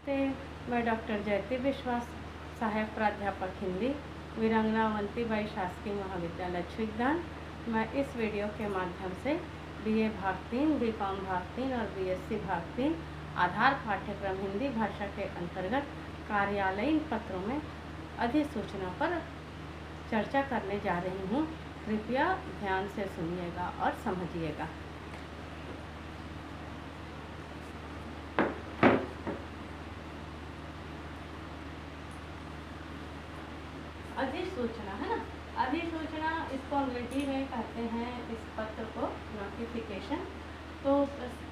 मैं डॉक्टर जयती विश्वास, सहायक प्राध्यापक हिंदी, वीरांगना अवंतीबाई शासकीय महाविद्यालय छिगदान। मैं इस वीडियो के माध्यम से BA भाग 3, BCom भाग 3 और BSc भाग 3 आधार पाठ्यक्रम हिंदी भाषा के अंतर्गत कार्यालयीन पत्रों में अधिसूचना पर चर्चा करने जा रही हूँ। कृपया ध्यान से सुनिएगा और समझिएगा। अधिसूचना है ना, अधिसूचना इसको अंग्रेजी में कहते हैं, इस पत्र को नोटिफिकेशन। तो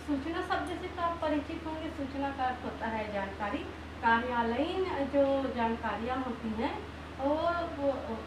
सूचना शब्द से तो आप परिचित होंगे। सूचना का अर्थ होता है जानकारी। कार्यालयीन जो जानकारियाँ होती हैं वो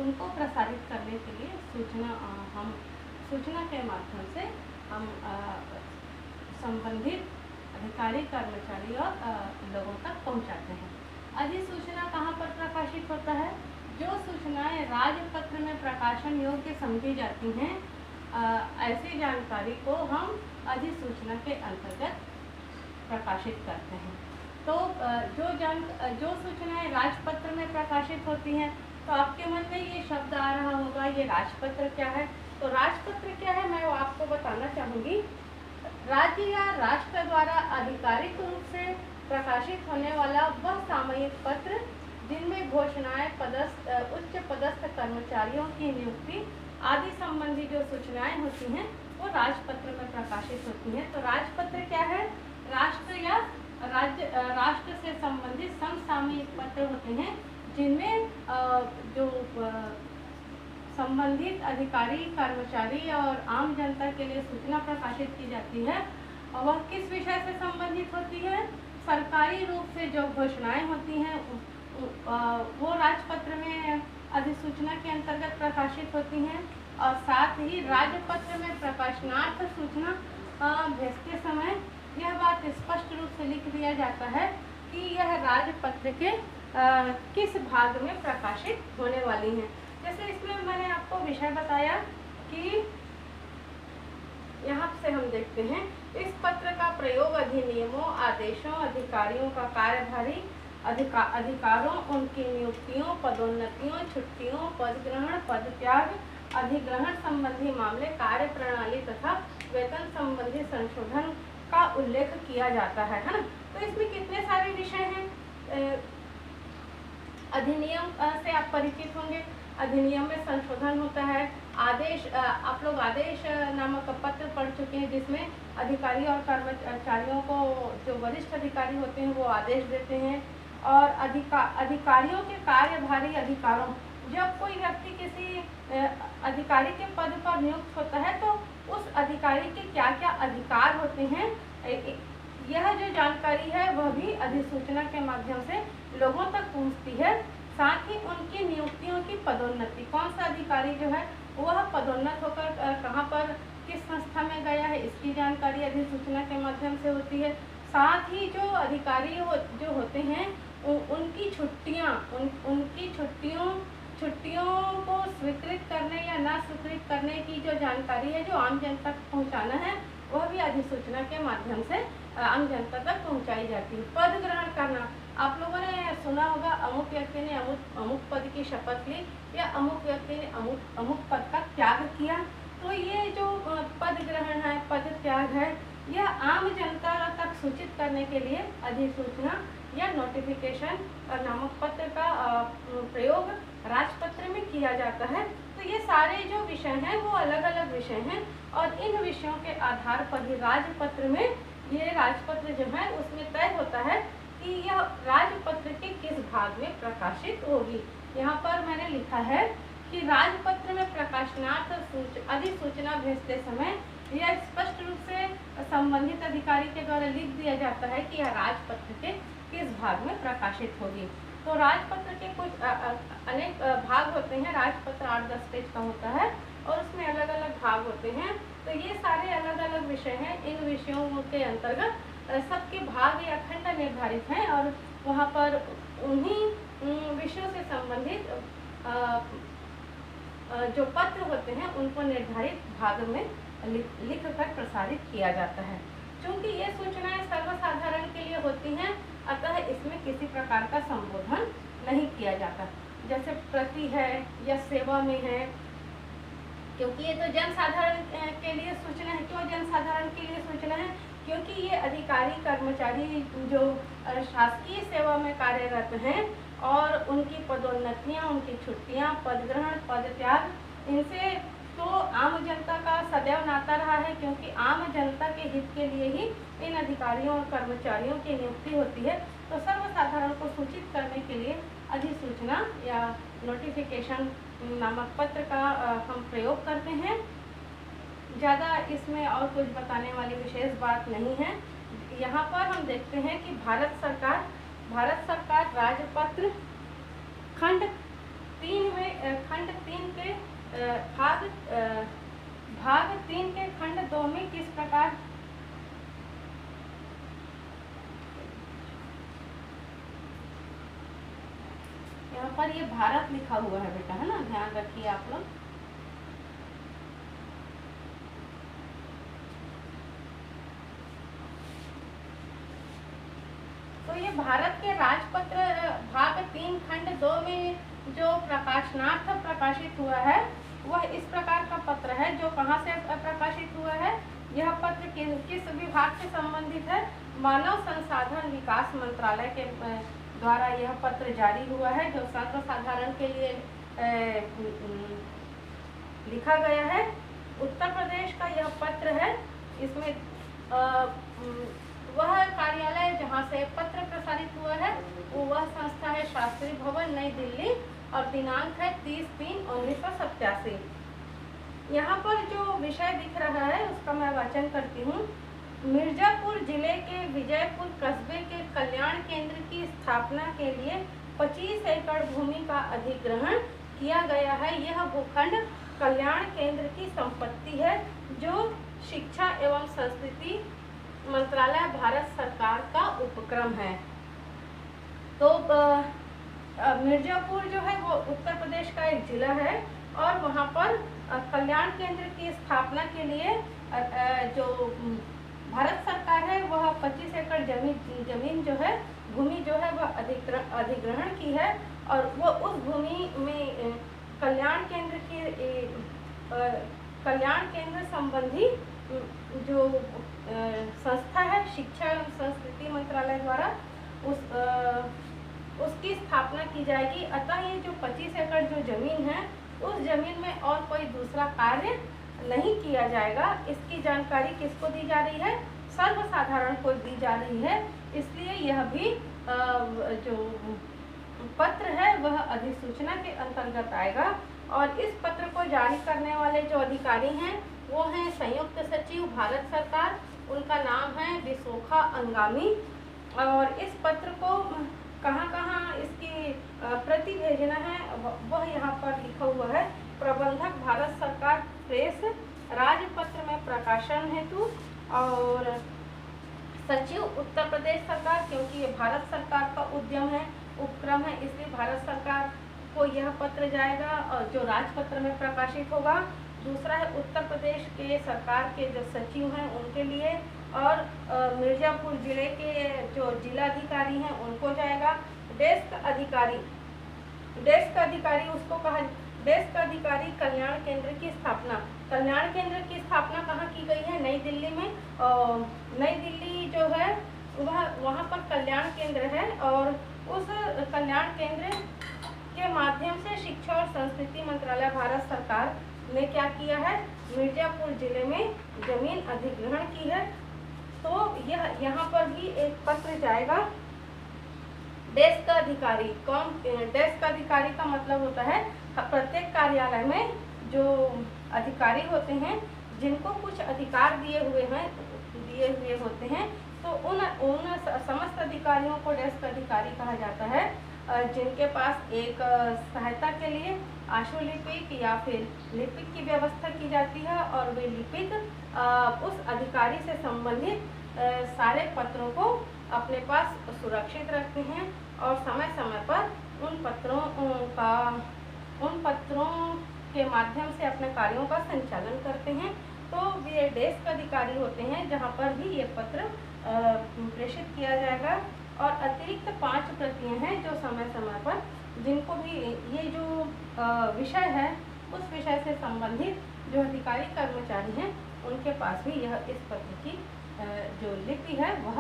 उनको प्रसारित करने के लिए सूचना के माध्यम से हम संबंधित अधिकारी, कर्मचारी और लोगों तक पहुंचाते हैं। अधिसूचना कहाँ पर प्रकाशित होता है? जो सूचनाएं राजपत्र में प्रकाशन योग्य समझी जाती हैं, ऐसी जानकारी को हम अधिसूचना के अंतर्गत प्रकाशित करते हैं। तो जो सूचनाएं राजपत्र में प्रकाशित होती हैं, तो आपके मन में ये शब्द आ रहा होगा, ये राजपत्र क्या है? तो राजपत्र क्या है, मैं वो आपको बताना चाहूँगी। राज्य या राष्ट्र द्वारा आधिकारिक रूप से प्रकाशित होने वाला वह सामयिक पत्र जिनमें घोषणाएं, उच्च पदस्थ कर्मचारियों की नियुक्ति आदि संबंधी जो सूचनाएं होती हैं वो राजपत्र में प्रकाशित होती हैं। तो राजपत्र क्या है? राष्ट्र या राष्ट्र से संबंधित समसामयिक पत्र होते हैं जिनमें जो संबंधित अधिकारी, कर्मचारी और आम जनता के लिए सूचना प्रकाशित की जाती है। और वह किस विषय से संबंधित होती है? सरकारी रूप से जो घोषणाएं होती हैं वो राजपत्र में अधिसूचना के अंतर्गत प्रकाशित होती हैं। और साथ ही राजपत्र में प्रकाशनार्थ सूचना भेजते समय यह बात स्पष्ट रूप से लिख दिया जाता है कि यह राजपत्र के किस भाग में प्रकाशित होने वाली है। जैसे इसमें मैंने आपको विषय बताया कि यहाँ से हम देखते हैं, इस पत्र का प्रयोग अधिनियमों, आदेशों, अधिकारियों का कार्यभारी अधिकारों, उनकी नियुक्तियों, पदोन्नतियों, छुट्टियों, पद ग्रहण, पद त्याग, अधिग्रहण संबंधी मामले, कार्य प्रणाली तथा वेतन संबंधी संशोधन का उल्लेख किया जाता है ना। तो इसमें कितने सारे विषय हैं। अधिनियम से आप परिचित होंगे। अधिनियम में संशोधन होता है। आदेश, आप लोग आदेश नामक पत्र पढ़ चुके हैं जिसमें अधिकारी और कर्मचारियों को, जो वरिष्ठ अधिकारी होते हैं, वो आदेश देते हैं। और अधिकारियों के कार्यभारी अधिकारों, जब कोई व्यक्ति किसी अधिकारी के पद पर नियुक्त होता है तो उस अधिकारी के क्या क्या अधिकार होते हैं, यह जो जानकारी है वह भी अधिसूचना के माध्यम से लोगों तक पहुंचती है। साथ ही उनकी नियुक्तियों की पदोन्नति, कौन सा अधिकारी जो है वह पदोन्नत होकर कहाँ पर, किस संस्था में गया है, इसकी जानकारी अधिसूचना के माध्यम से होती है। साथ ही जो अधिकारी जो होते हैं उनकी छुट्टियाँ, उनकी छुट्टियों को स्वीकृत करने या ना स्वीकृत करने की जो जानकारी है, जो आम जनता तक पहुँचाना है, वह भी अधिसूचना के माध्यम से आम जनता तक पहुँचाई जाती है। पद ग्रहण करना, आप लोगों ने सुना होगा, अमुक व्यक्ति ने अमुक पद की शपथ ली या अमुक व्यक्ति ने अमुक पद का त्याग किया। तो ये जो पद ग्रहण है, पद त्याग है, यह आम जनता तक सूचित करने के लिए अधिसूचना या नोटिफिकेशन नामक पत्र का प्रयोग राजपत्र में किया जाता है। तो ये सारे जो विषय हैं वो अलग अलग विषय हैं और इन विषयों के आधार पर ही राजपत्र में, ये राजपत्र जो है उसमें तय होता है कि यह राजपत्र के किस भाग में प्रकाशित होगी। यहाँ पर मैंने लिखा है कि राजपत्र में प्रकाशनार्थ अधिसूचना भेजते समय यह स्पष्ट रूप से संबंधित अधिकारी के द्वारा लिख दिया जाता है कि यह राजपत्र के किस भाग में प्रकाशित होगी। तो राजपत्र के कुछ अनेक भाग होते हैं। राजपत्र 8-10 पेज का होता है और उसमें अलग अलग भाग होते हैं। तो ये सारे अलग अलग विषय हैं। इन विषयों के अंतर्गत सबके भाग या खंड निर्धारित हैं और वहाँ पर उन्हीं विषयों से संबंधित जो पत्र होते हैं उनको निर्धारित भाग में लिख कर प्रसारित किया जाता है। चूँकि ये सूचनाएं सर्वसाधारण के लिए होती हैं, अतः इसमें किसी प्रकार का संबोधन नहीं किया जाता। जैसे प्रति है या सेवा में है, क्योंकि ये तो जनसाधारण के लिए सूचना है। क्यों जनसाधारण के लिए सूचना है? क्योंकि ये अधिकारी कर्मचारी जो शासकीय सेवा में कार्यरत हैं और उनकी पदोन्नतियां, उनकी छुट्टियां, पदग्रहण, पदत्याग, इनसे तो आम जनता का सदैव नाता रहा है, क्योंकि आम जनता के हित के लिए ही इन अधिकारियों और कर्मचारियों की नियुक्ति होती है। तो सर्वसाधारण को सूचित करने के लिए अधिसूचना या नोटिफिकेशन नामक पत्र का हम प्रयोग करते हैं। ज़्यादा इसमें और कुछ बताने वाली विशेष बात नहीं है। यहाँ पर हम देखते हैं कि भारत सरकार राजपत्र खंड 3 के भाग 3 के खंड 2 में किस प्रकार यहाँ पर ये भारत लिखा हुआ है बेटा, है ना, ध्यान रखिए आप लोग। तो ये भारत के राजपत्र भाग 3 खंड 2 में जो प्रकाशनार्थ प्रकाशित हुआ है वह इस प्रकार का पत्र है। जो कहाँ से प्रकाशित हुआ है? यह पत्र किस विभाग से संबंधित है? मानव संसाधन विकास मंत्रालय के द्वारा यह पत्र जारी हुआ है, जो सर्वसाधारण के लिए लिखा गया है। उत्तर प्रदेश का यह पत्र है। इसमें वह कार्यालय जहाँ से पत्र प्रसारित हुआ है वह संस्था है शास्त्री भवन, नई दिल्ली, और दिनांक है 30/3/1987। यहाँ पर जो विषय दिख रहा है उसका मैं वाचन करती हूँ। मिर्जापुर जिले के विजयपुर कस्बे के कल्याण केंद्र की स्थापना के लिए 25 एकड़ भूमि का अधिग्रहण किया गया है। यह भूखंड कल्याण केंद्र की संपत्ति है, जो शिक्षा एवं संस्कृति मंत्रालय भारत सरकार का उपक्रम है। तो मिर्जापुर जो है वो उत्तर प्रदेश का एक जिला है और वहाँ पर कल्याण केंद्र की स्थापना के लिए जो भारत सरकार है वह 25 एकड़ जमीन जो है, भूमि जो है वह अधिग्रहण की है, और वो उस भूमि में कल्याण केंद्र संबंधी जो संस्था है शिक्षा एवं संस्कृति मंत्रालय द्वारा उसकी स्थापना की जाएगी। अतः ये जो 25 एकड़ जो जमीन है उस जमीन में और कोई दूसरा कार्य नहीं किया जाएगा। इसकी जानकारी किसको दी जा रही है? सर्वसाधारण को दी जा रही है। इसलिए यह भी जो पत्र है वह अधिसूचना के अंतर्गत आएगा। और इस पत्र को जारी करने वाले जो अधिकारी हैं वो हैं संयुक्त सचिव भारत सरकार, उनका नाम है विशोखा अंगामी। और इस पत्र को कहाँ इसकी प्रति भेजना है वह यहाँ पर लिखा हुआ है। प्रबंधक भारत सरकार प्रेस, राजपत्र में प्रकाशन हेतु, और सचिव उत्तर प्रदेश सरकार, क्योंकि ये भारत सरकार का उद्यम है, उपक्रम है, इसलिए भारत सरकार को यह पत्र जाएगा और जो राजपत्र में प्रकाशित होगा। दूसरा है उत्तर प्रदेश के सरकार के जो सचिव हैं उनके लिए, और मिर्जापुर जिले के जो जिलाधिकारी हैं उनको जाएगा। डेस्क अधिकारी उसको कहा, डेस्क अधिकारी कल्याण केंद्र की स्थापना। कल्याण केंद्र की स्थापना कहाँ की गई है? नई दिल्ली में। नई दिल्ली जो है वहाँ पर कल्याण केंद्र है, और उस कल्याण केंद्र के माध्यम से शिक्षा और संस्कृति मंत्रालय भारत सरकार ने क्या किया है? मिर्जापुर जिले में जमीन अधिग्रहण की है। तो यह यहाँ पर भी एक पत्र जाएगा। डेस्क अधिकारी, कौन? डेस्क अधिकारी का मतलब होता है प्रत्येक कार्यालय में जो अधिकारी होते हैं जिनको कुछ अधिकार दिए हुए होते हैं, तो उन समस्त अधिकारियों को डेस्क अधिकारी कहा जाता है, जिनके पास एक सहायता के लिए आशुलिपिक या फिर लिपिक की व्यवस्था की जाती है, और वे लिपिक उस अधिकारी से संबंधित सारे पत्रों को अपने पास सुरक्षित रखते हैं और समय समय पर उन पत्रों के माध्यम से अपने कार्यों का संचालन करते हैं। तो ये डेस्क अधिकारी होते हैं जहाँ पर भी ये पत्र प्रेषित किया जाएगा। और अतिरिक्त 5 प्रतियां हैं जो समय समय पर जिनको भी ये जो विषय है उस विषय से संबंधित जो अधिकारी कर्मचारी हैं उनके पास भी यह इस प्रति की जो लिपि है वह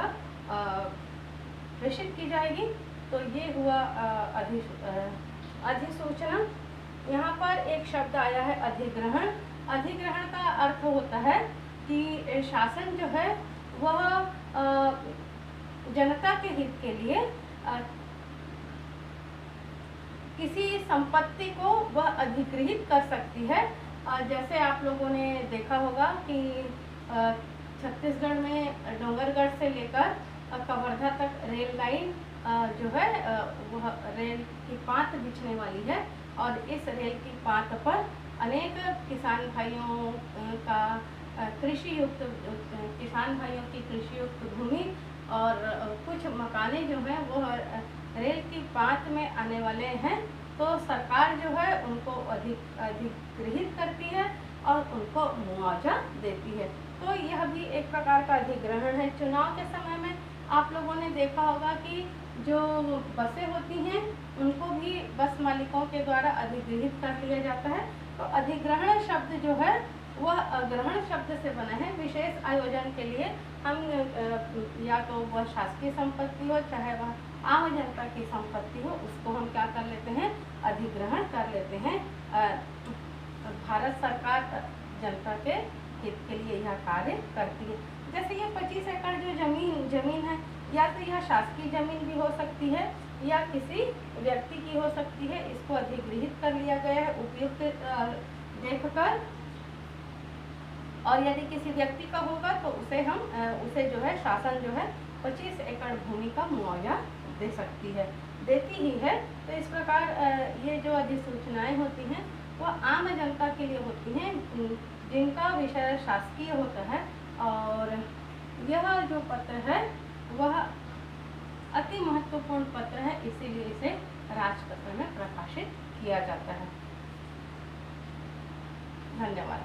प्रेषित की जाएगी। तो ये हुआ अधिसूचना। यहाँ पर एक शब्द आया है अधिग्रहण। अधिग्रहण का अर्थ होता है कि शासन जो है वह जनता के हित के लिए किसी संपत्ति को वह अधिग्रहित कर सकती है। जैसे आप लोगों ने देखा होगा कि छत्तीसगढ़ में डोंगरगढ़ से लेकर कवर्धा तक रेल लाइन जो है वह रेल की पात बिछने वाली है और इस रेल की पात पर अनेक किसान भाइयों का किसान भाइयों की कृषि युक्त भूमि और कुछ मकाने जो हैं वो रेल की पात में आने वाले हैं। तो सरकार जो है उनको अधिग्रहित करती है और उनको मुआवजा देती है। तो यह भी एक प्रकार का अधिग्रहण है। चुनाव के समय में आप लोगों ने देखा होगा कि जो बसें होती हैं उनको भी बस मालिकों के द्वारा अधिग्रहित कर लिया जाता है। तो अधिग्रहण शब्द जो है वह ग्रहण शब्द से बना है। विशेष आयोजन के लिए हम या तो वह शासकीय संपत्ति हो चाहे वह आम जनता की संपत्ति हो उसको हम क्या कर लेते हैं, अधिग्रहण कर लेते हैं। भारत सरकार जनता के हित के लिए यह कार्य करती है। जैसे ये 25 एकड़ जो जमीन है या तो यह शासकीय जमीन भी हो सकती है या किसी व्यक्ति की हो सकती है। इसको अधिग्रहित कर लिया गया है उपयुक्त देखकर, और यदि किसी व्यक्ति का होगा तो उसे जो है शासन जो है 25 एकड़ भूमि का मुआवजा दे सकती है, देती ही है। तो इस प्रकार ये जो अधिसूचनाएं होती हैं वह आम जनता के लिए होती हैं जिनका विषय शासकीय होता है। और यह जो पत्र है वह अति महत्वपूर्ण पत्र है, इसीलिए इसे राजपत्र में प्रकाशित किया जाता है। धन्यवाद।